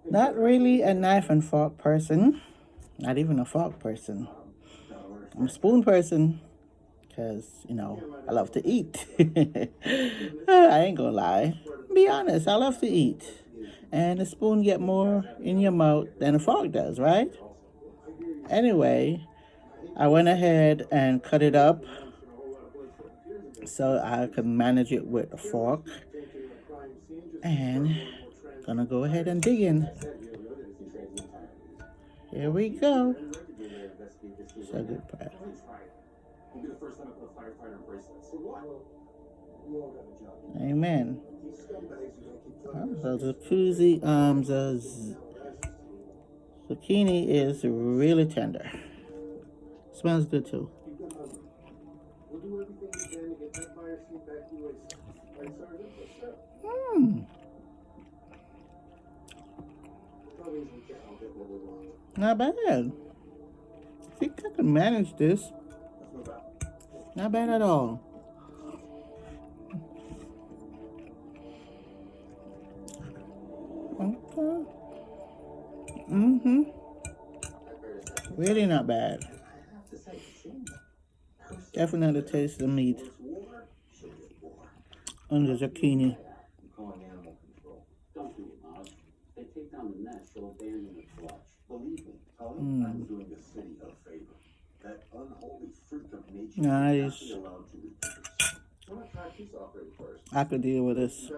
Not really a knife and fork person. Not even a fork person. I'm a spoon person because, I love to eat. I ain't gonna lie. Be honest, I love to eat. And a spoon get more in your mouth than a fork does, right? Anyway, I went ahead and cut it up so I could manage it with a fork. And gonna go ahead and dig in. Here we go. So good part. Amen. So the zucchini is really tender. Smells good too. Mmm. Not bad. I think I can manage this. Not bad at all. Okay. Mm-hmm. Really not bad. Definitely taste the meat on the zucchini. Mm. Nice. I could deal with this.